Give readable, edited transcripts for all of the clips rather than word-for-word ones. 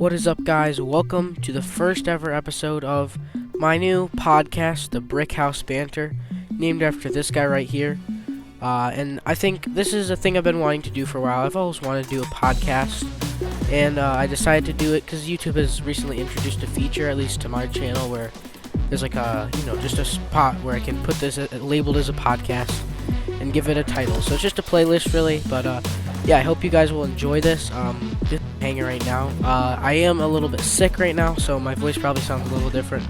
What is up, guys? Welcome to the first ever episode of my new podcast, the Brickhouse Banter, named after this guy right here. And I think this is a thing I've been wanting to do for a while. I've always wanted to do a podcast, and I decided to do it because YouTube has recently introduced a feature, at least to my channel, where there's like just a spot where I can put this labeled as a podcast and give it a title. So it's just a playlist, really, but yeah, I hope you guys will enjoy this. Just hanging right now. I am a little bit sick right now, so my voice probably sounds a little different.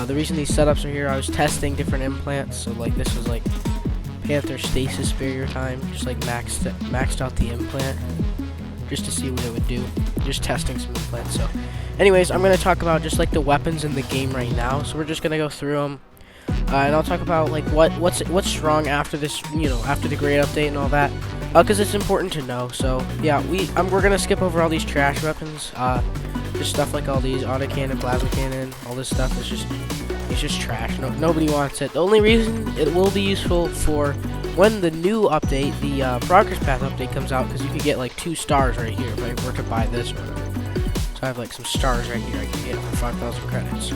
The reason these setups are here, I was testing different implants, so like this was like Banter stasis barrier time, just like maxed out the implant, just to see what it would do. Just testing some implants. So, anyways, I'm gonna talk about just like the weapons in the game right now. So we're just gonna go through them. And I'll talk about like what's strong after this, after the grade update and all that, because it's important to know. So yeah, we're gonna skip over all these trash weapons, just stuff like all these autocannon, plasma cannon, all this stuff is just trash. Nobody wants it. The only reason it will be useful for when the new update, the progress path update comes out, because you can get like 2 stars right here if I were to buy this or whatever. So I have like some stars right here I can get for 5,000 credits.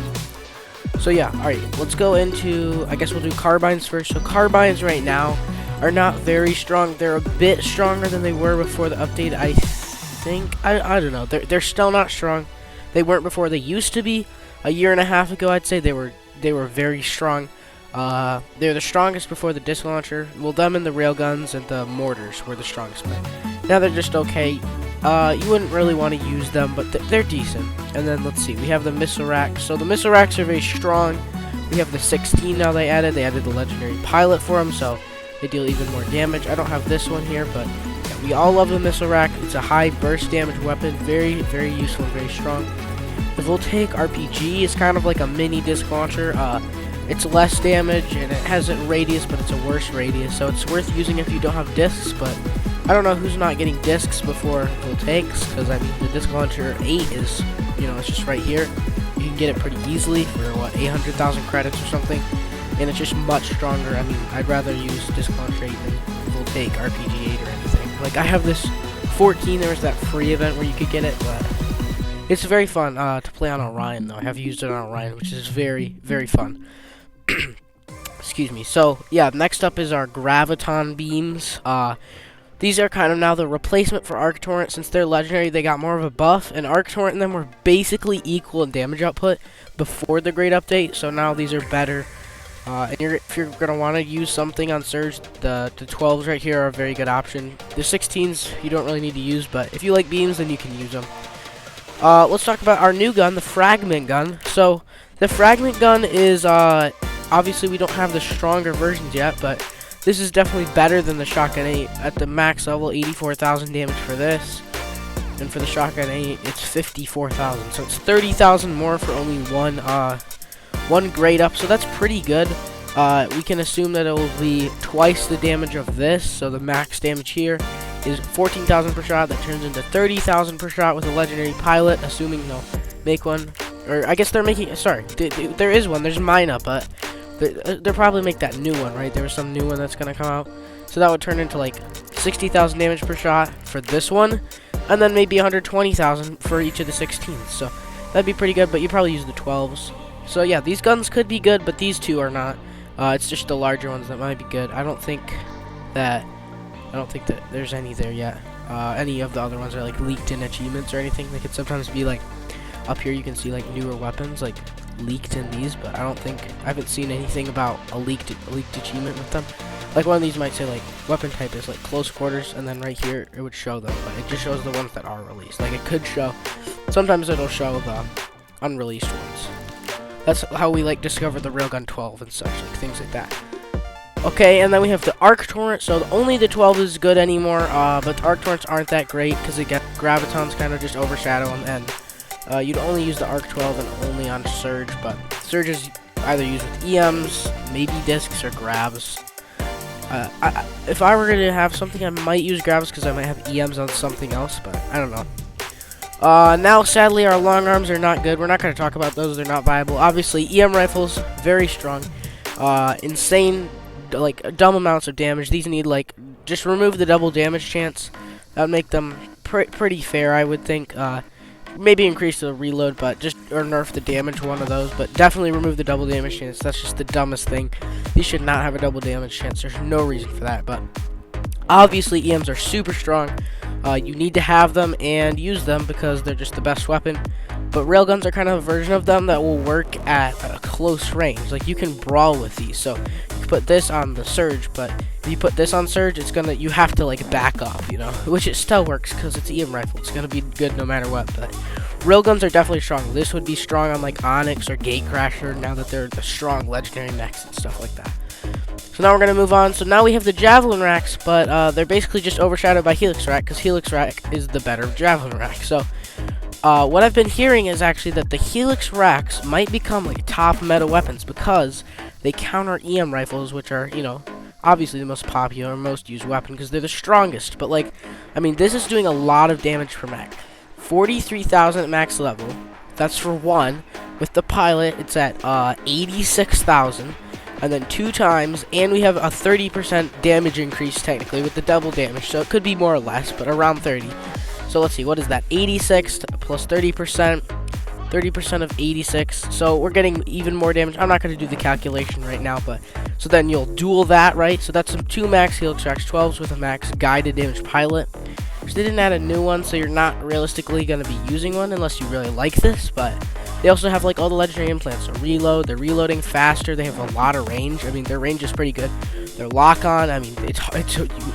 So yeah, alright, let's go into, I guess we'll do carbines first. So carbines right now are not very strong. They're a bit stronger than they were before the update, I think. I don't know. They're still not strong. They weren't before. They used to be. A year and a half ago, I'd say they were very strong. They're the strongest before the disc launcher. Well, them and the railguns and the mortars were the strongest, but now they're just okay. You wouldn't really want to use them, but they're decent. And then let's see, we have the missile racks. So the missile racks are very strong. We have the 16 now they added the legendary pilot for them, so they deal even more damage. I don't have this one here, but yeah, we all love the missile rack. It's a high burst damage weapon, very, very useful and very strong. The Voltaic RPG is kind of like a mini disc launcher. It's less damage and it has a radius, but it's a worse radius, so it's worth using if you don't have discs. But I don't know who's not getting discs before Voltaics, because I mean the disc launcher 8 is, it's just right here. You can get it pretty easily for what, 800,000 credits or something, and it's just much stronger. I mean, I'd rather use disc launcher 8 than Voltaic RPG 8 or anything. Like I have this 14. There was that free event where you could get it, but it's very fun to play on Orion, though. I have used it on Orion, which is very, very fun. Excuse me. So, yeah, next up is our Graviton beams. These are kind of now the replacement for Arc Torrent. Since they're legendary, they got more of a buff, and Arc Torrent and them were basically equal in damage output before the grade update, so now these are better. And if you're going to want to use something on Surge, the 12s right here are a very good option. The 16s you don't really need to use, but if you like beams, then you can use them. Let's talk about our new gun, the Fragment Gun. So, the Fragment Gun is, obviously we don't have the stronger versions yet, but this is definitely better than the Shotgun 8. At the max level, 84,000 damage for this, and for the Shotgun 8, it's 54,000. So it's 30,000 more for only one grade up, so that's pretty good. We can assume that it will be twice the damage of this, so the max damage here is 14,000 per shot. That turns into 30,000 per shot with a legendary pilot, assuming they'll make one. Or I guess they're making, sorry, there is one. There's Mina, but they'll probably make that new one, right? There was some new one that's going to come out. So that would turn into like 60,000 damage per shot for this one, and then maybe 120,000 for each of the 16s. So that'd be pretty good, but you probably use the 12s. So yeah, these guns could be good, but these two are not. It's just the larger ones that might be good. I don't think that there's any there yet. Any of the other ones are like leaked in achievements or anything. They could sometimes be like up here. You can see like newer weapons like leaked in these, but I haven't seen anything about a leaked achievement with them. Like one of these might say like weapon type is like close quarters, and then right here it would show them, but it just shows the ones that are released. Like it could show. Sometimes it'll show the unreleased ones. That's how we like discover the Railgun 12 and such, like things like that. Okay, and then we have the Arc Torrent. So only the 12 is good anymore, but the Arc Torrents aren't that great because Gravitons kind of just overshadow them, and you'd only use the Arc 12 and only on Surge, but Surge is either used with EMs, maybe discs, or Gravs. If I were going to have something, I might use Gravs because I might have EMs on something else, but I don't know. Now, sadly, our long arms are not good. We're not going to talk about those. They're not viable. Obviously, EM rifles, very strong. Insane, like, dumb amounts of damage. These need, like, just remove the double damage chance. That would make them pretty fair, I would think. maybe increase the reload, but just or nerf the damage, one of those. But definitely remove the double damage chance. That's just the dumbest thing. These should not have a double damage chance. There's no reason for that. But obviously, EMs are super strong. You need to have them and use them because they're just the best weapon. But railguns are kind of a version of them that will work at a close range. Like, you can brawl with these. So you can put this on the Surge, but if you put this on Surge, you have to like back up, you know, which it still works because it's EM rifle. It's gonna be good no matter what. But railguns are definitely strong. This would be strong on like Onyx or Gatecrasher now that they're the strong legendary mechs and stuff like that. So now we're gonna move on. So now we have the Javelin racks, but they're basically just overshadowed by Helix rack because Helix rack is the better Javelin rack. So what I've been hearing is actually that the Helix racks might become like top meta weapons because they counter EM rifles, which are, you know, obviously the most popular, most used weapon because they're the strongest. But like, I mean, this is doing a lot of damage per mech. 43,000 at max level. That's for one. With the pilot, it's at 86,000. And then 2 times, and we have a 30% damage increase technically with the double damage, so it could be more or less, but around 30. So let's see, what is that? 86 plus 30%, 30% of 86, so we're getting even more damage. I'm not going to do the calculation right now, but so then you'll dual that, right? So that's some 2 max Helix racks, 12s with a max guided damage pilot. So they didn't add a new one, so you're not realistically going to be using one unless you really like this, but they also have like all the legendary implants. So reload, they're reloading faster, they have a lot of range. I mean, their range is pretty good. Their lock on, I mean,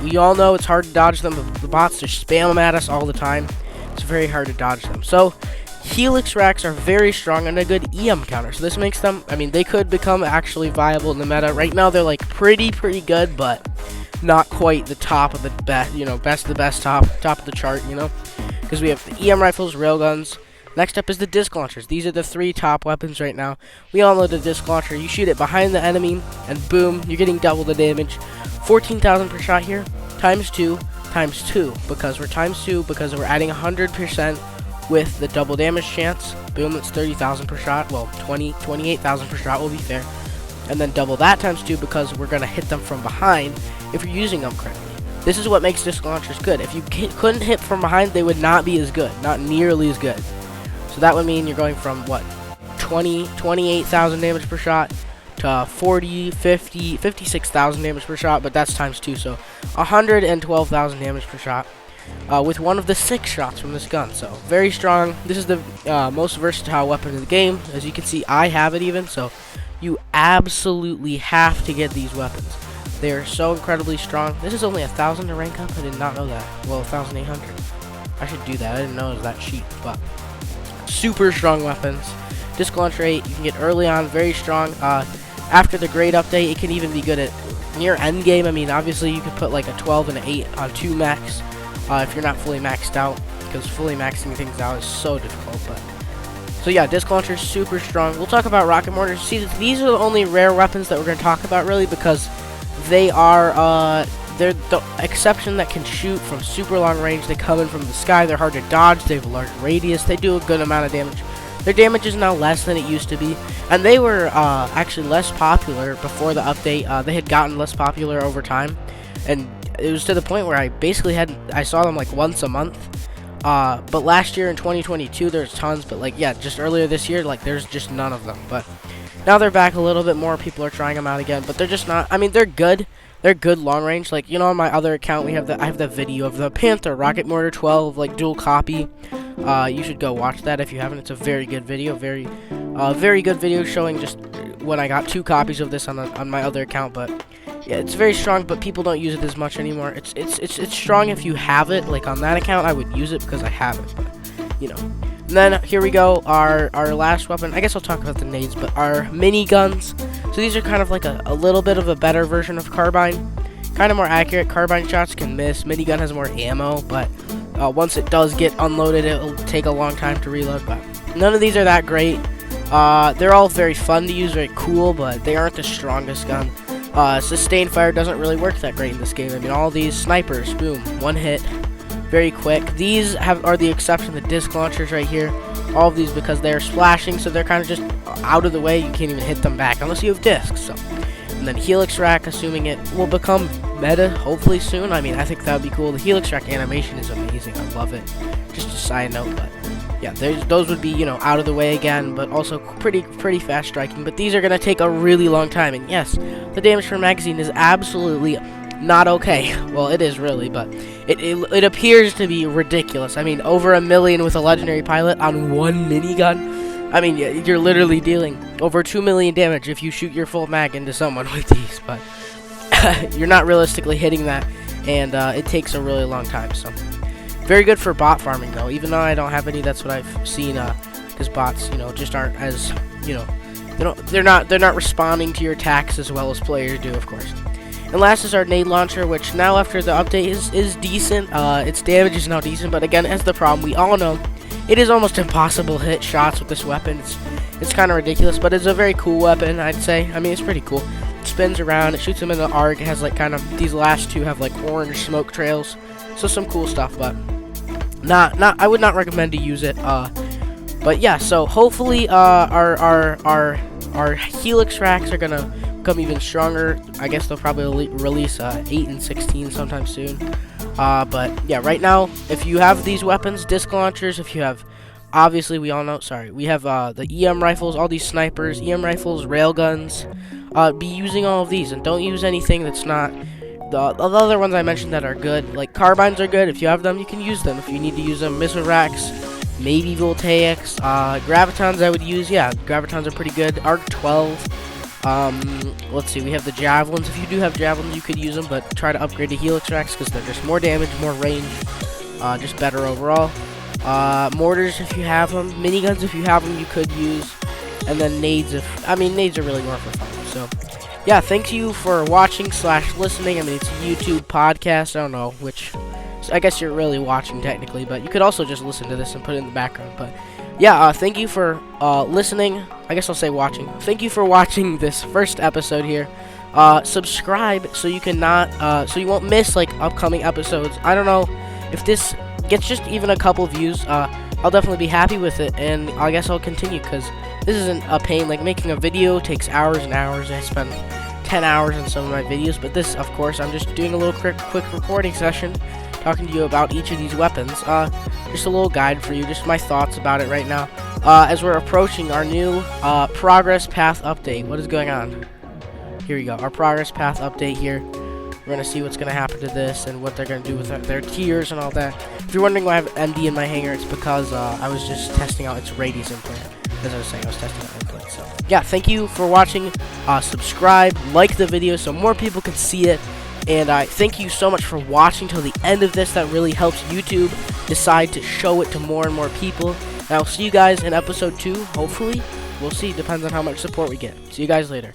we all know it's hard to dodge them, but the bots just spam them at us all the time. It's very hard to dodge them. So Helix racks are very strong and a good EM counter. So this makes them, I mean, they could become actually viable in the meta. Right now they're like pretty good, but not quite the top of the best, you know, best of the best, top of the chart, you know, because we have the EM rifles, railguns. Next up is the disc launchers. These are the 3 top weapons right now. We all know the disc launcher. You shoot it behind the enemy, and boom, you're getting double the damage. 14,000 per shot here, times 2, because we're adding 100% with the double damage chance. Boom, that's 30,000 per shot. Well, 28,000 per shot will be fair. And then double that times 2 because we're going to hit them from behind if you're using them correctly. This is what makes disc launchers good. If you couldn't hit from behind, they would not be as good, not nearly as good. So that would mean you're going from, what, 28,000 damage per shot to 40, 50, 56,000 damage per shot, but that's times 2, so 112,000 damage per shot with one of the 6 shots from this gun. So very strong. This is the most versatile weapon in the game. As you can see, I have it even, so you absolutely have to get these weapons. They are so incredibly strong. This is only 1,000 to rank up. I did not know that. Well, 1,800. I should do that. I didn't know it was that cheap, but super strong weapons. Disc launcher 8, you can get early on, very strong. After the grade update, it can even be good at near end game. I mean, obviously you could put like a 12 and an 8 on 2 max if you're not fully maxed out, because fully maxing things out is so difficult. But so yeah, disc launcher is super strong. We'll talk about rocket mortars. See, these are the only rare weapons that we're going to talk about really, because they are they're the exception that can shoot from super long range. They come in from the sky. They're hard to dodge. They have a large radius. They do a good amount of damage. Their damage is now less than it used to be, and they were actually less popular before the update. They had gotten less popular over time, and it was to the point where I saw them like once a month. But last year in 2022, there's tons. But like, yeah, just earlier this year, like there's just none of them. But now they're back a little bit more. People are trying them out again, but they're just not. I mean, they're good. They're good long range. Like, you know, on my other account, I have the video of the Banter rocket mortar 12 like dual copy. You should go watch that if you haven't. It's a very good video, very good video showing just when I got 2 copies of this on my other account. But yeah, it's very strong, but people don't use it as much anymore. It's strong if you have it. Like on that account, I would use it because I have it. But, you know. And then here we go, our last weapon. I guess I'll talk about the nades, but our mini guns. So these are kind of like a little bit of a better version of carbine. Kind of more accurate. Carbine shots can miss. Minigun has more ammo, but once it does get unloaded, it'll take a long time to reload. But none of these are that great. They're all very fun to use, very cool, but they aren't the strongest gun. Sustained fire doesn't really work that great in this game. I mean, all these snipers, boom, 1 hit. Very quick. These are the exception, the disc launchers right here. All of these because they're splashing, so they're kind of just out of the way. You can't even hit them back unless you have discs. So, and then Helix rack, assuming it will become meta hopefully soon. I mean, I think that would be cool. The Helix rack animation is amazing. I love it. Just a side note, but yeah, those would be, out of the way again, but also pretty fast striking. But these are gonna take a really long time, and yes, the damage per magazine is absolutely not okay. Well, it is really, but it appears to be ridiculous. I mean, over 1 million with a legendary pilot on one minigun. I mean, you're literally dealing over 2 million damage if you shoot your full mag into someone with these, but you're not realistically hitting that, and it takes a really long time. So very good for bot farming though. Even though I don't have any, that's what I've seen. Because bots, just aren't as, they're not responding to your attacks as well as players do, of course. And last is our nade launcher, which now after the update is decent. Its damage is now decent, but again, it has the problem we all know. It is almost impossible to hit shots with this weapon. It's kind of ridiculous, but it's a very cool weapon, I'd say. I mean, it's pretty cool. It spins around, it shoots them in the arc. It has like kind of, these last two have like orange smoke trails, so some cool stuff. But I would not recommend to use it. But yeah, so hopefully our Helix racks are gonna become even stronger. I guess they'll probably release 8 and 16 sometime soon. But yeah, right now, if you have these weapons, disc launchers, if you have, obviously we all know, we have the EM rifles, all these snipers, EM rifles, railguns, be using all of these, and don't use anything that's not, the other ones I mentioned that are good, like carbines are good. If you have them, you can use them. If you need to use them, missile racks, maybe voltaics, gravitons I would use, yeah, gravitons are pretty good, arc 12, let's see, we have the javelins. If you do have javelins, you could use them, but try to upgrade to helix racks because they're just more damage, more range, just better overall. Mortars if you have them, miniguns if you have them, you could use, and then nades nades are really more for fun. So yeah, thank you for watching / listening. I mean, it's a YouTube podcast. I don't know which. So I guess you're really watching technically, but you could also just listen to this and put it in the background. But yeah, thank you for listening. I guess I'll say watching. Thank you for watching this first episode here. Subscribe so you so you won't miss like upcoming episodes. I don't know if this gets just even a couple views. I'll definitely be happy with it, and I guess I'll continue because this isn't a pain. Like making a video takes hours and hours. I spend 10 hours on some of my videos, but this, of course, I'm just doing a little quick recording session, talking to you about each of these weapons. Just a little guide for you, just my thoughts about it right now. As we're approaching our new progress path update. What is going on? Here we go. Our progress path update here. We're going to see what's going to happen to this and what they're going to do with their tiers and all that. If you're wondering why I have MD in my hangar, it's because I was just testing out its radius implant. As I was saying, I was testing out implant. So yeah, thank you for watching. Subscribe, like the video so more people can see it. And I thank you so much for watching till the end of this. That really helps YouTube decide to show it to more and more people. And I'll see you guys in episode 2, hopefully. We'll see. Depends on how much support we get. See you guys later.